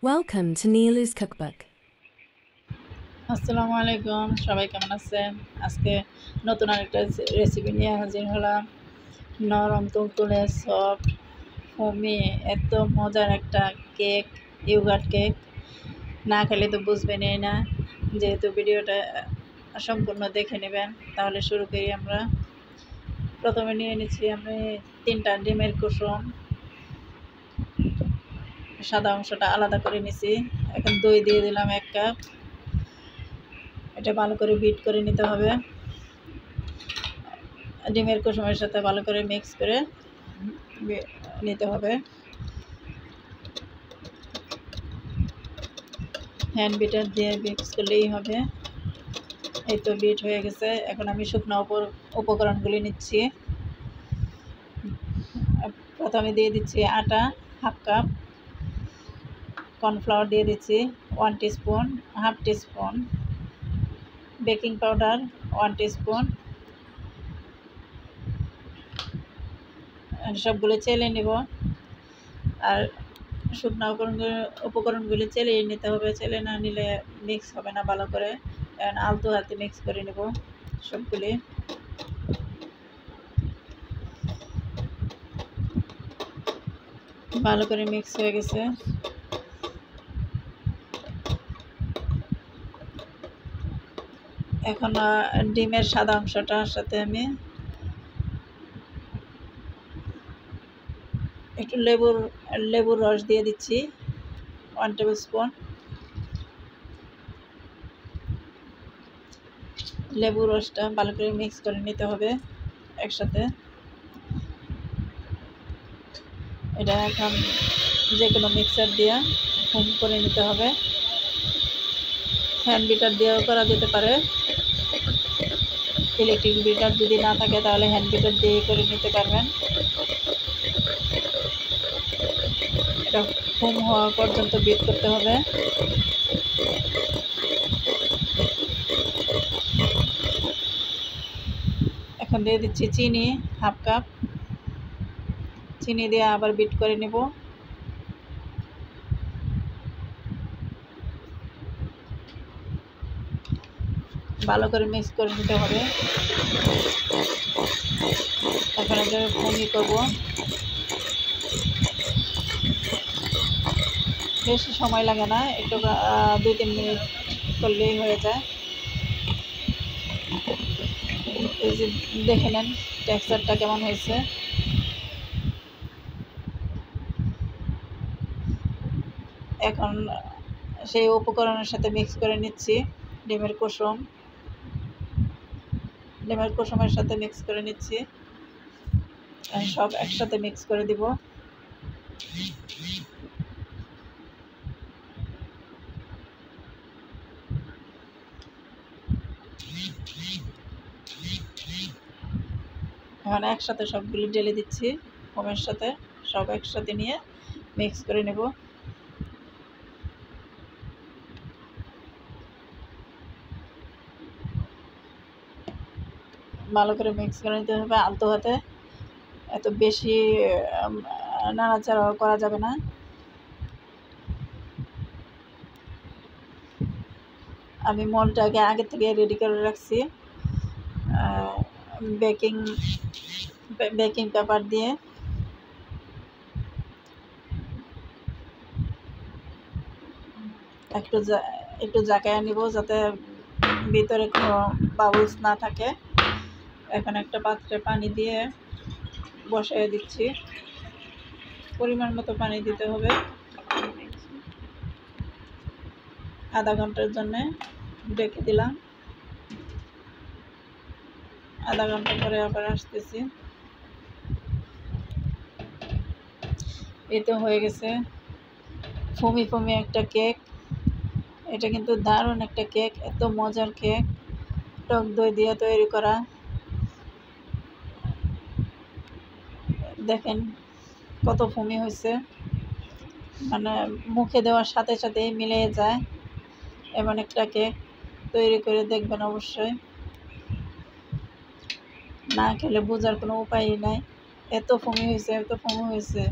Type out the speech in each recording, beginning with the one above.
Welcome to Neelu's Cookbook. আসসালামু আলাইকুম, সবাই কেমন আছেন? আজকে নতুন আরেকটা রেসিপি নিয়ে হাজির হলাম। নরম তুলতুলে সফট ফোমি এত মজার একটা কেক, ইয়োগার্ট কেক। না খেলে তো বুঝবেনই না। যেহেতু ভিডিওটা সম্পূর্ণ দেখে নেবেন, তাহলে শুরু করি আমরা। প্রথমে নিয়ে নিচ্ছি আমি 3টা ডিমের কুসুম, সাদা অংশটা আলাদা করে নিছি। এখন দই দিয়ে দিলাম 1 কাপ। এটা ভালো করে বিট করে নিতে হবে। ডিমের কুসুমের সাথে ভালো করে মিক্স করে নিতে হবে। হ্যান্ড বিটার দিয়ে মিক্স করলেই হবে। এই তো বিট হয়ে গেছে। এখন আমি শুকনো উপকরণগুলি নিচ্ছি। প্রথমে দিয়ে দিচ্ছি আটা হাফ কাপ, কর্নফ্লাওয়ার দিয়ে দিচ্ছি 1 teaspoon, half teaspoon baking powder 1 teaspoon. সবগুলো চেলে নিব। আর শুকনো উপকরণগুলি চেলিয়ে নিতে হবে। চেলে না নিলে মিক্স হবে না ভালো করে। আলতো হাতে মিক্স করে নেব সবগুলি। ভালো করে মিক্স হয়ে গেছে। এখন ডিমের সাদা অংশটার সাথে আমি একটু লেবুর রস দিয়ে দিচ্ছি 1 টেবিল স্পুন। লেবুর রসটা ভালো করে মিক্স করে নিতে হবে একসাথে। এটা এখন যে কোনো মিক্সার দিয়ে ফোম করে নিতে হবে। হ্যান্ড বিটার দিয়েও করা যেতে পারে। ইলেকট্রিক বিটার যদি না থাকে তাহলে হ্যান্ড বিটার দিয়ে করে নিতে পারবেন। এটা ফোম হওয়া পর্যন্ত বিট করতে হবে। এখন দিয়ে দিচ্ছি চিনি হাফ কাপ। চিনি দিয়ে আবার বিট করে নেব। ভালো করে মিক্স করে নিতে হবে। এখন এটা ফোমি করব। বেশি সময় লাগে না, একটু 2-3 মিনিট করলেই হয়ে যায়। এই যে দেখে নেন টেক্সচারটা কেমন হয়েছে। এখন সেই উপকরণের সাথে মিক্স করে নিচ্ছি। ডিমের কুসুমের সাথে মিক্স করে নিচ্ছি। সব একসাথে মিক্স করে দিব। এখন একসাথে সবগুলি ঢেলে দিচ্ছি ফোমের সাথে। সব একসাথে নিয়ে মিক্স করে নেব। ভালো করে মিক্স করে নিতে হবে আলতো হাতে। এত বেশি নাড়াচাড়া করা যাবে না। আমি মলটাকে আগে থেকে রেডি করে রাখছি বেকিং পেপার দিয়ে। একটু জাকায় নিব যাতে ভিতরে কোনো বাবলস না থাকে। এখন একটা পাত্রে পানি দিয়ে বসিয়ে দিচ্ছি। পরিমাণ মতো পানি দিতে হবে। আধা ঘন্টার জন্য ঢেকে দিলাম। আধা ঘন্টা পরে আবার আসতেছি। এই তো হয়ে গেছে ফোমি একটা কেক। এটা কিন্তু দারুণ একটা কেক, এত মজার কেক। টক দই দিয়ে তৈরি করা। দেখেন কত ফোমি হয়েছে, মানে মুখে দেওয়ার সাথে সাথেই মিলে যায় এমন একটা কেক। তৈরি করে দেখবেন অবশ্যই। না খেলে বোঝার কোনো উপায়ই নাই। এত ফোমি হয়েছে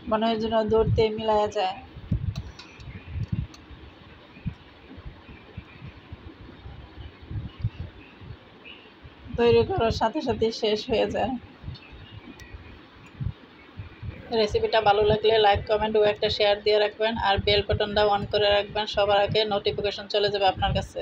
মনে হয় যেন দৌড়তে মিলায়া যায়। তৈরি করার সাথে সাথে শেষ হয়ে যায়। রেসিপিটা ভালো লাগলে লাইক কমেন্ট ও একটা শেয়ার দিয়ে রাখবেন, আর বেল বাটনটা অন করে রাখবেন, সবার আগে নোটিফিকেশন চলে যাবে আপনার কাছে।